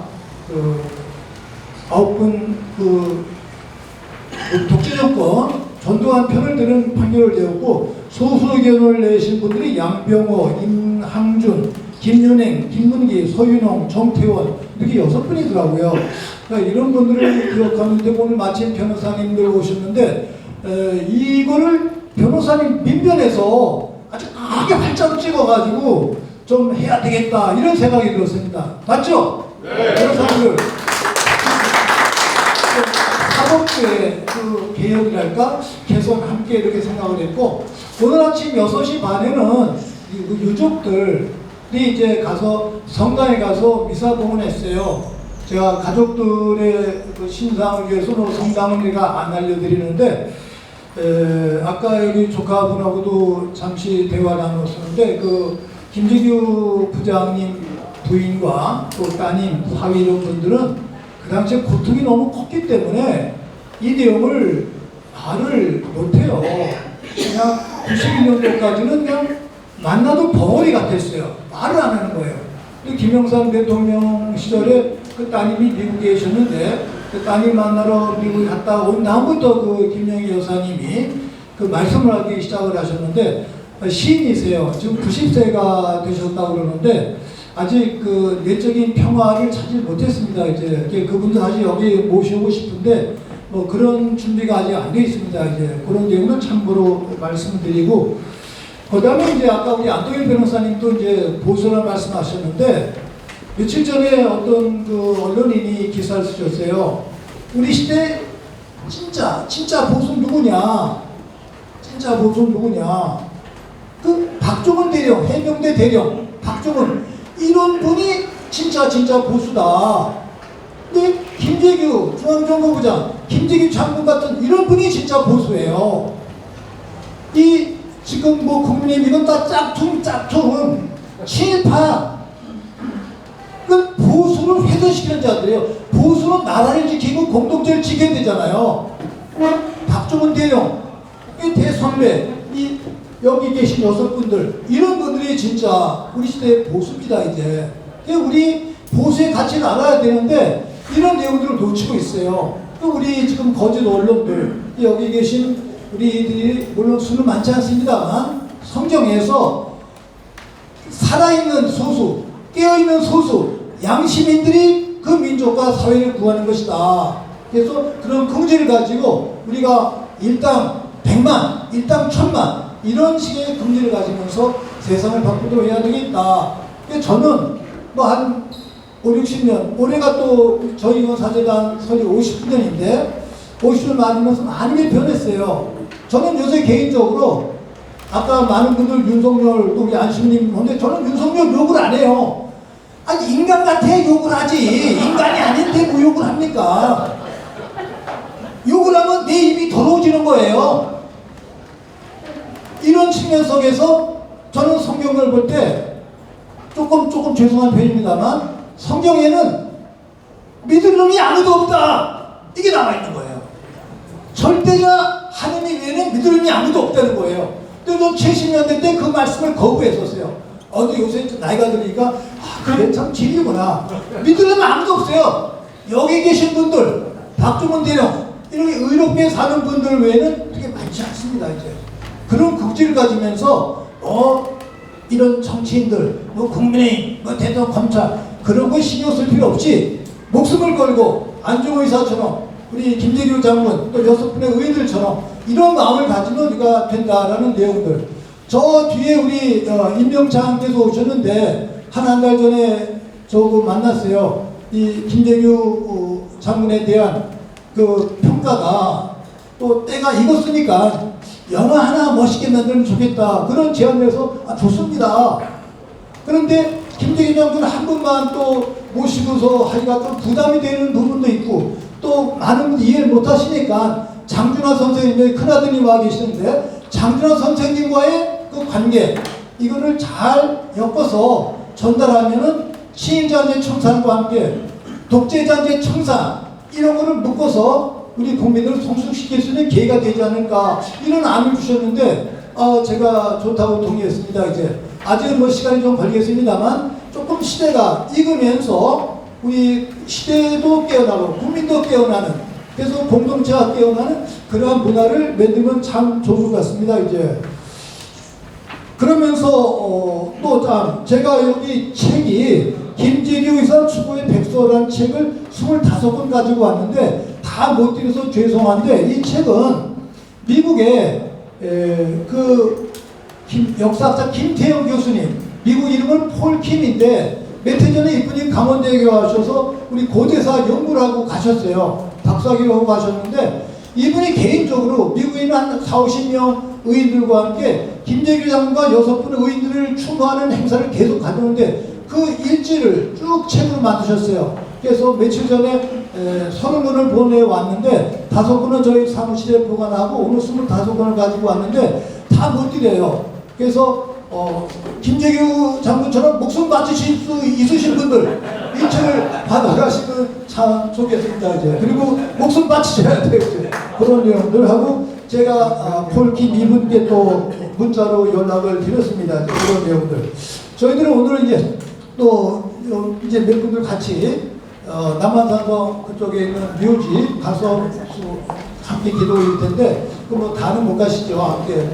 9분 독재 정권 전두환 편을 드는 판결을 내었고 소수 의견을 내신 분들이 양병호, 임항준, 김윤행, 김문기, 서윤홍, 정태원 이렇게 6분이더라고요. 그러니까 이런 분들을 기억하는데 오늘 마침 변호사님들 오셨는데 이거를 변호사님 민변에서 아주 크게 활자로 찍어가지고 좀 해야 되겠다 이런 생각이 들었습니다. 맞죠? 네. 변호사님들 사법부의 그 개혁이랄까 개선 함께 이렇게 생각을 했고 오늘 아침 6시 반에는 유족들이 이제 가서 성당에 가서 미사 봉헌했어요. 제가 가족들의 그 신상을 위해서 성당은 제가 안 알려드리는데 아까 여기 조카분하고도 잠시 대화 나눴었는데 그 김재규 부장님 부인과 또 따님 사위 이런 분들은 그 당시에 고통이 너무 컸기 때문에 이 내용을 말을 못해요. 그냥 91년도까지는 그냥 만나도 벙어리 같았어요. 말을 안 하는 거예요. 김영삼 대통령 시절에 그 따님이 미국에 계셨는데 그 따님 만나러 미국에 갔다 온 다음부터 그 김영희 여사님이 그 말씀을 하기 시작을 하셨는데 시인이세요. 지금 90세가 되셨다고 그러는데 아직 그 내적인 평화를 찾지 못했습니다. 이제 그분들 다시 여기 모시고 싶은데 뭐 그런 준비가 아직 안 돼 있습니다. 이제 그런 내용을 참고로 말씀을 드리고 그다음에 이제 아까 우리 안동일 변호사님도 이제 보수라 말씀하셨는데 며칠 전에 어떤 그 언론인이 기사를 쓰셨어요. 우리 시대 진짜 보수 누구냐? 진짜 보수 누구냐? 그 박종원 대령, 해병대 대령, 박종원 이런 분이 진짜 보수다. 근데 김재규 중앙정보부장, 김재규 장군 같은 이런 분이 진짜 보수예요. 이 지금 뭐 국민의힘 이건 다 짝퉁 친일파. 그 보수를 훼손시키는 자들이에요. 보수는 나라를 지키고 공동체를 지켜야 되잖아요. 박종원 대령, 이 대선배, 이 여기 계신 6분들 이런 분들이 진짜 우리 시대의 보수입니다. 이제 우리 보수의 가치를 알아야 되는데 이런 내용들을 놓치고 있어요. 우리 지금 거짓 언론들 여기 계신 우리들이 물론 수는 많지 않습니다만 성경에서 살아있는 소수, 깨어있는 소수, 양시민들이 그 민족과 사회를 구하는 것이다. 그래서 그런 긍지를 가지고 우리가 일당 100만, 일당 1000만 이런 식의 긍지를 가지면서 세상을 바꾸도록 해야 되겠다. 저는 뭐 한 5, 60년, 올해가 또 저희 의원사재단 설이 50주년인데 50주년 맞으면서 많은 게 변했어요. 저는 요새 개인적으로 아까 많은 분들 윤석열 또 우리 안시민님 보는데 저는 윤석열 욕을 안 해요. 아니 인간 같아 욕을 하지 인간이 아닌데 뭐 욕을 합니까? 욕을 하면 내 입이 더러워지는 거예요. 이런 측면 속에서 저는 성경을 볼 때 조금 죄송한 편입니다만 성경에는 믿을 놈이 아무도 없다 이게 나와 있는 거예요. 절대가 하느님 외에는 믿을 놈이 아무도 없다는 거예요. 근데 넌 70년대 때 그 말씀을 거부했었어요. 어디 요새 나이가 드니까 그래 참 진리구나. 믿을 놈이 아무도 없어요. 여기 계신 분들 박종원 대령 이렇게 의롭게 사는 분들 외에는 그렇게 많지 않습니다. 이제 그런 극지를 가지면서 이런 정치인들 뭐 국민의힘 뭐 대통령 검찰 그런 거 신경 쓸 필요 없이 목숨을 걸고 안종호 의사처럼 우리 김재규 장군 또 6분의 의원들처럼 이런 마음을 가지면 우리가 된다라는 내용들. 저 뒤에 우리 임명장께서 오셨는데 한 달 전에 저거 만났어요. 이 김재규 장군에 대한 그 평가가 또 때가 익었으니까 영화 하나 멋있게 만들면 좋겠다 그런 제안에서 좋습니다. 그런데 김재규 장군 한 분만 또 모시고서 하기가 좀 부담이 되는 부분도 있고 또 많은 분이 이해를 못 하시니까 장준하 선생님의 큰아드님 와 계시는데 장준하 선생님과의 그 관계 이거를 잘 엮어서 전달하면은 시인자의 청산과 함께 독재자재 청산 이런 거를 묶어서 우리 국민을 성숙시킬 수 있는 계기가 되지 않을까 이런 안을 주셨는데 제가 좋다고 동의했습니다. 이제 아직은 뭐 시간이 좀 걸리겠습니다만 조금 시대가 익으면서 우리 시대도 깨어나고 국민도 깨어나는 그래서 공동체가 깨어나는 그러한 문화를 만들면 참 좋을 것 같습니다. 이제 그러면서 또 제가 여기 책이 김재규 의사 추구의 백서라는 책을 25권 가지고 왔는데 다 못 드려서 죄송한데 이 책은 미국의 역사학자 김태영 교수님, 미국 이름은 폴 킴인데 몇 해 전에 이분이 강원대학에 와셔서 우리 고대사 연구를 하고 가셨어요. 박사학위를 하고 가셨는데 이분이 개인적으로 미국에 있는 한 40~50명 의인들과 함께 김재규 장군과 6분의 의인들을 추모하는 행사를 계속 가져오는데 그 일지를 쭉 책으로 만드셨어요. 그래서 며칠 전에 30권을 보내왔는데 5권은 저희 사무실에 보관하고 오늘 25권을 가지고 왔는데 다 못 드려요. 그래서 김재규 장군처럼 목숨 바치실 수 있으신 분들 이 책을 받아가시면 참 좋겠습니다. 이제 그리고 목숨 바치셔야 돼요. 이제. 그런 내용들 하고 제가 폴킴 이분께 또 문자로 연락을 드렸습니다. 이제 그런 내용들. 저희들은 오늘 이제 또 이제 몇 분들 같이 남한산성 그쪽에 있는 묘지 가서 함께 기도일 텐데 그 뭐 다는 못 가시죠. 함께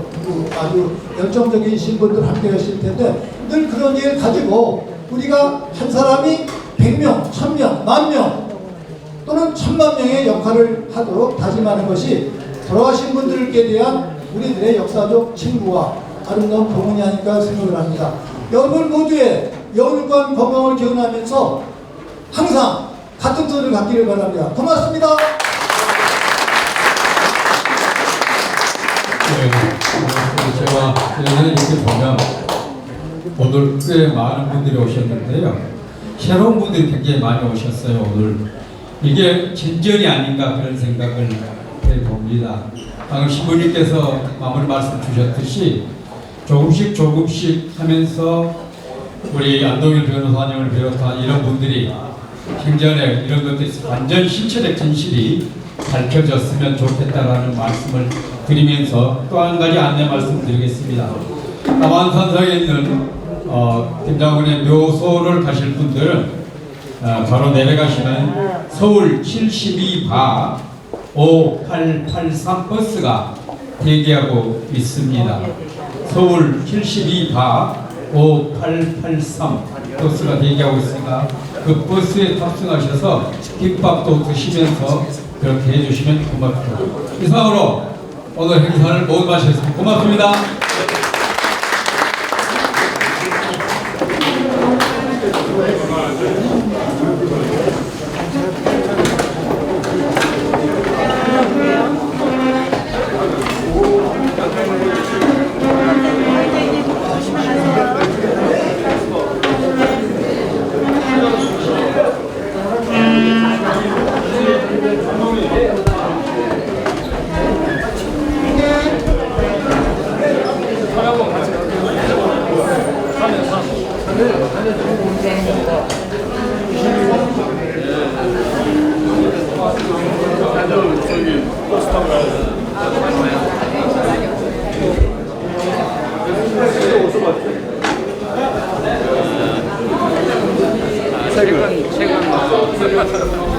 아주 열정적인 신분들 함께 하실 텐데 늘 그런 일 가지고 우리가 한 사람이 100명, 1000명, 10,000명 또는 10,000,000명의 역할을 하도록 다짐하는 것이 돌아가신 분들께 대한 우리들의 역사적 친구와 아름다운 봉헌이 아닐까 생각을 합니다. 여러분 모두의 영육간 건강을 기원하면서 항상 같은 뜻을 갖기를 바랍니다. 고맙습니다. 네, 제가 이렇게 보면 오늘 꽤 많은 분들이 오셨는데요. 새로운 분들이 굉장히 많이 오셨어요. 오늘 이게 진전이 아닌가 그런 생각을 해봅니다. 방금 신부님께서 마무리 말씀 주셨듯이 조금씩 하면서 우리 안동일 변호사님을 비롯한 이런 분들이 생전에 이런 것들이 완전 신체적 진실이 밝혀졌으면 좋겠다라는 말씀을 드리면서 또 한 가지 안내 말씀드리겠습니다. 남한산성에 있는 김장군의 묘소를 가실 분들은 바로 내려가시는 서울 72바 5883 버스가 대기하고 있습니다. 서울 72바 5883 버스가 대기하고 있으니까 그 버스에 탑승하셔서 김밥도 드시면서 그렇게 해주시면 고맙습니다. 이상으로 오늘 행사를 모두 마치겠습니다. 고맙습니다. 최근